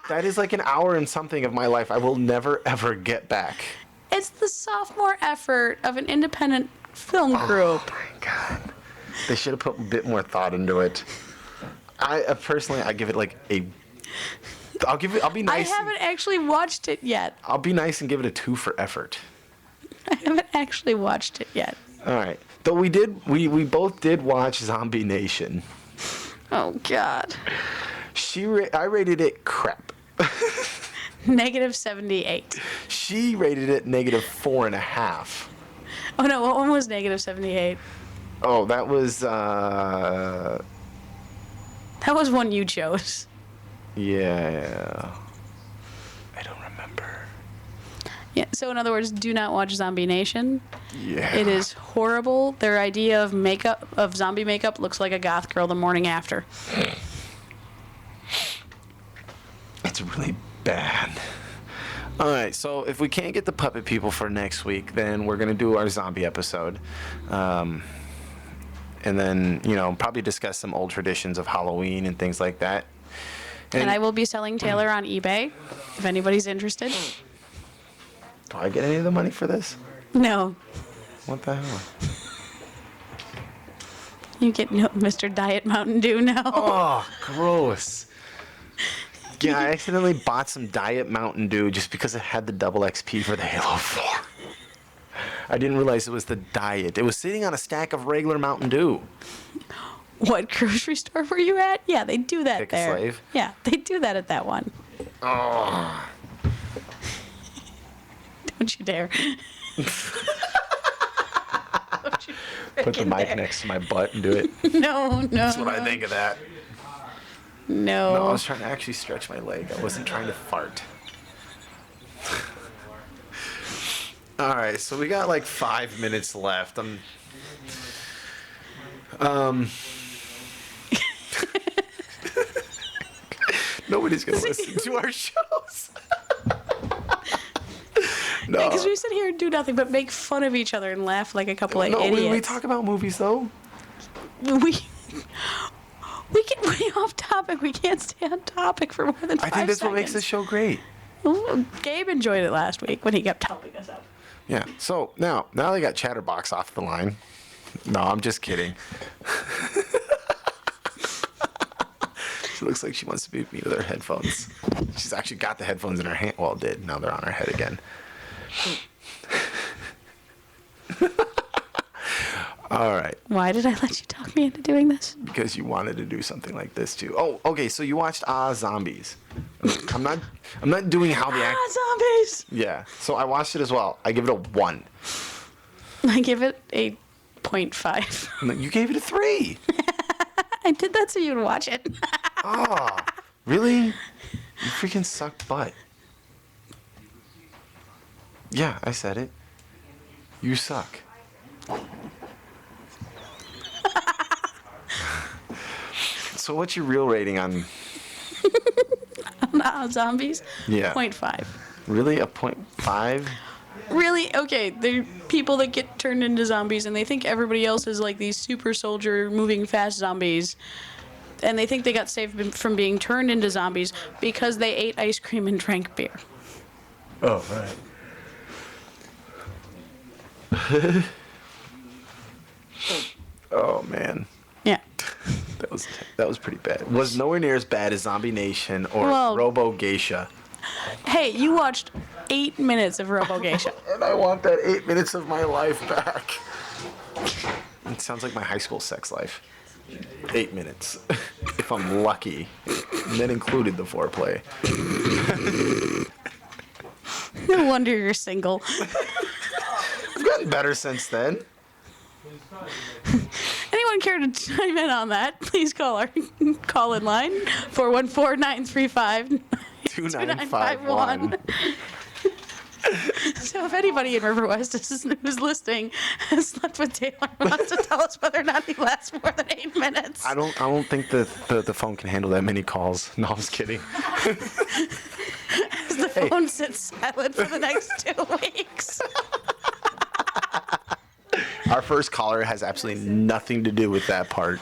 That is like an hour and something of my life I will never ever get back. It's the sophomore effort of an independent film group. Oh my god. They should have put a bit more thought into it. I personally, I give it like a. I'll be I nice. haven't actually watched it yet. I'll be nice and give it a 2 for effort. I haven't actually watched it yet. All right. Though we both did watch Zombie Nation. Oh God. I rated it crap. Negative 78. She rated it negative 4.5. Oh no, what one was negative 78? Oh, that was That was one you chose. yeah. I don't remember. Yeah. So in other words, do not watch Zombie Nation. Yeah. It is horrible. Their idea of zombie makeup looks like a goth girl the morning after. It's really bad. All right, so if we can't get the puppet people for next week, then we're gonna do our zombie episode, and then probably discuss some old traditions of Halloween and things like that. And I will be selling Taylor on eBay if anybody's interested. Do I get any of the money for this? No. What the hell? You get no Mr. Diet Mountain Dew now. Oh, gross. Yeah, I accidentally bought some Diet Mountain Dew just because it had the double XP for the Halo 4. I didn't realize it was the Diet. It was sitting on a stack of regular Mountain Dew. What grocery store were you at? Yeah, they do that Pick a there. slave? Yeah, they do that at that one. Oh. Don't you dare. Don't you Put the frickin' mic dare. next to my butt and do it. No, no. That's what I think of that. No. No, I was trying to actually stretch my leg. I wasn't trying to fart. All right, so we got like 5 minutes left. Nobody's gonna listen to our shows. No, Because we sit here and do nothing but make fun of each other and laugh like a couple of no, idiots. we talk about movies though. We get way off topic. We can't stay on topic for more than 5 I think that's what makes seconds. this show great. Ooh, Gabe enjoyed it last week when he kept helping us out. Yeah. So now they got Chatterbox off the line. No, I'm just kidding. She looks like she wants to beat me with her headphones. She's actually got the headphones in her hand. Well, did. Now they're on her head again. All right. Why did I let you talk me into doing this? Because you wanted to do something like this too. Oh, okay. So you watched Zombies. I'm not doing how the act. Zombies! Yeah. So I watched it as well. I give it a 1. I give it a 0.5. And then you gave it a 3. I did that so you'd watch it. Oh, really? You freaking suck butt. Yeah, I said it. You suck. So what's your real rating on? Zombies? Yeah. 0.5. Really? A 0.5? Really? Okay, they're people that get turned into zombies and they think everybody else is like these super soldier moving fast zombies. And they think they got saved from being turned into zombies because they ate ice cream and drank beer. Oh, right. Oh, man. Yeah. That was pretty bad. Was nowhere near as bad as Zombie Nation or Well- Robo Geisha. Hey, you watched 8 minutes of Robo Geisha. And I want that 8 minutes of my life back. It sounds like my high school sex life. 8 minutes, if I'm lucky. And that included the foreplay. No wonder you're single. I've gotten better since then. Anyone care to chime in on that? Please call our call-in line 414-935-2951. So if anybody in River West who's listening has slept with Taylor and wants to tell us whether or not he lasts more than 8 minutes. I don't think the phone can handle that many calls. No, I was kidding. The phone sits silent for the next 2 weeks. Our first caller has absolutely nothing to do with that part.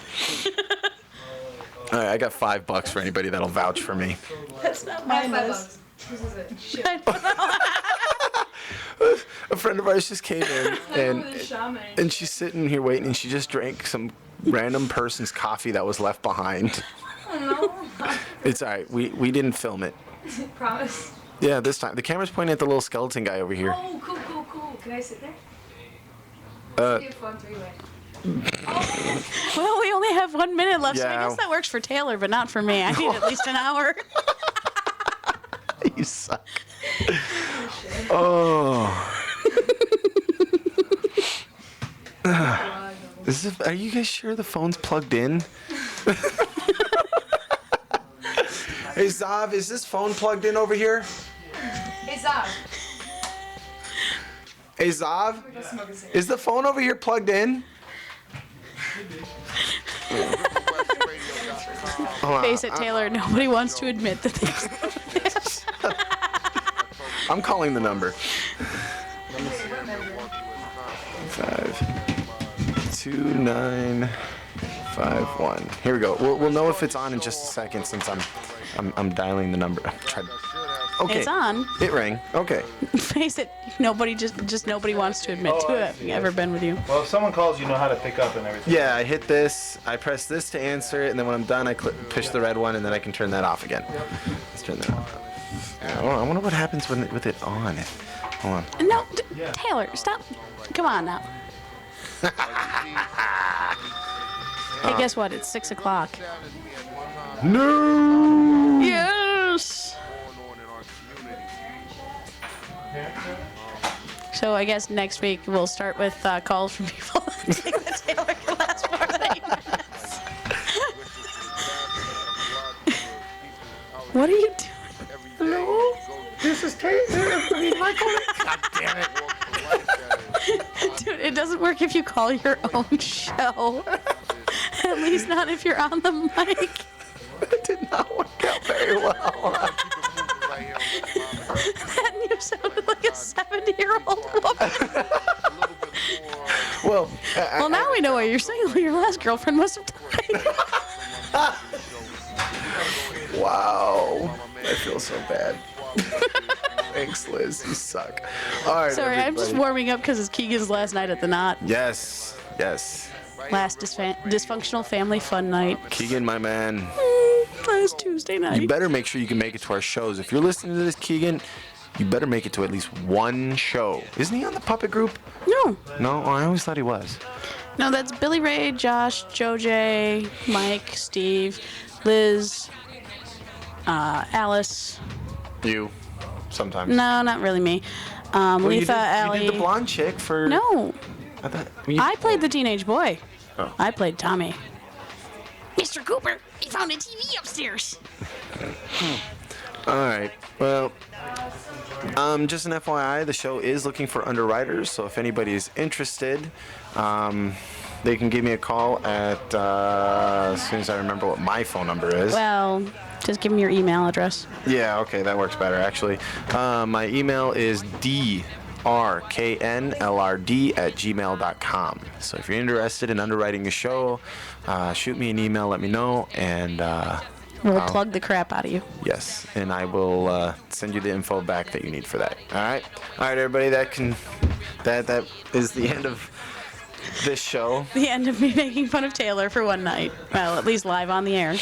All right, I got $5 for anybody that'll vouch for me. That's not mine. $5. This is it. Shit. A friend of ours just came in and she's sitting here waiting and she just drank some random person's coffee that was left behind. No. It's all right. We didn't film it. Promise. Yeah, this time. The camera's pointing at the little skeleton guy over here. Oh, cool. Can I sit there? Uh, Be a fun three-way. Well, we only have 1 minute left, so I Yeah. guess that works for Taylor, but not for me. I need at least an hour. You suck. Oh. Are you guys sure the phone's plugged in? Hey, Zav, is this phone plugged in over here? Hey, Zab. Hey, Zav, is the phone over here plugged in? Face it, Taylor. Nobody wants to admit that they. I'm calling the number. 52951. Here we go. We'll know if it's on in just a second since I'm dialing the number. Okay. It's on. It rang. Okay. Face it, nobody nobody wants to admit to it. Ever been with you? Well, if someone calls, you know how to pick up and everything. Yeah, I hit this. I press this to answer it, and then when I'm done, I push the red one, and then I can turn that off again. Let's turn that off. Yeah, I wonder what happens with it on. Hold on. No, Taylor, stop. Come on now. Hey, guess what? It's 6 o'clock. No. Yes. So I guess next week we'll start with calls from people who think that Taylor can last more than 8 minutes. What are you doing? Hello. This is Taylor. Michael. God damn it. Dude, it doesn't work if you call your own show. At least not if you're on the mic. It did not work out very well. And you sounded like a 70-year-old woman. Well, Well, now we know why you're single. Your last girlfriend must have died. wow. I feel so bad. Thanks, Liz. You suck. All right, Sorry, I'm just everybody. warming up because it's Keegan's last night at the Knot. Yes. Last dysfunctional family fun night. Keegan, my man. Last Tuesday night. You better make sure you can make it to our shows. If you're listening to this, Keegan, you better make it to at least one show. Isn't he on the puppet group? No. No? Oh, I always thought he was. No, that's Billy Ray, Josh, Joe J, Mike, Steve, Liz, Alice. You. Sometimes. No, not really me. Well, you Letha, did, Allie. You did the blonde chick for... No, I thought... I played the teenage boy. Oh. I played Tommy. Mr. Cooper, he found a TV upstairs. All right. Well, just an FYI, the show is looking for underwriters, so if anybody is interested, they can give me a call at, as soon as I remember what my phone number is. Well, just give him your email address. Yeah, okay, that works better, actually. My email is drknlrd@gmail.com. So if you're interested in underwriting a show, shoot me an email, let me know, and We'll plug the crap out of you. yes, and I will send you the info back that you need for that. All right, everybody. That is the end of this show. The end of me making fun of Taylor for one night. Well, at least live on the air.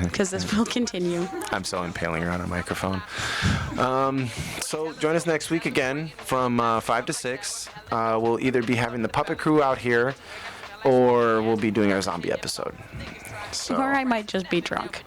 Because this will continue. I'm so impaling her on a microphone. So join us next week again from 5 to 6. We'll either be having the puppet crew out here, or we'll be doing our zombie episode. So Or I might just be drunk.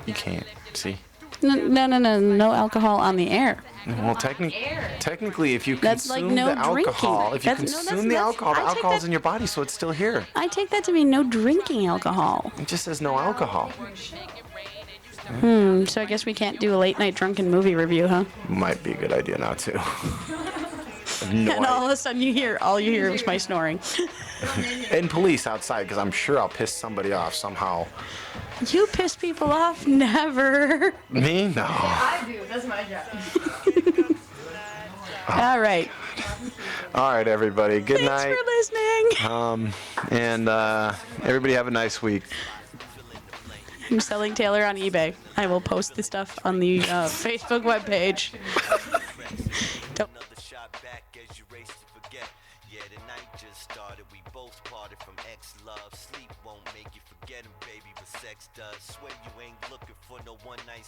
you can't see. No alcohol on the air. Well, technically, if you That's like consume no the alcohol, drinking. if you That's- no, consume the that's- alcohol, the I take alcohol's that- in your body, so it's still here. I take that to mean no drinking alcohol. It just says no alcohol. So I guess we can't do a late night drunken movie review, huh? Might be a good idea not to. No And all of a sudden all you hear is my snoring. and police outside, because I'm sure I'll piss somebody off somehow. You piss people off? Never. Me? No. I do. That's my job. All right. All right, everybody. Good Thanks night. for listening. And everybody have a nice week. I'm selling Taylor on eBay. I will post the stuff on the Facebook webpage. Don't. Another shot back as you race to forget. Yeah, the night just started. We both parted from ex-love. Sleep won't make you forget him, baby, but sex does. Swear you ain't looking for no one night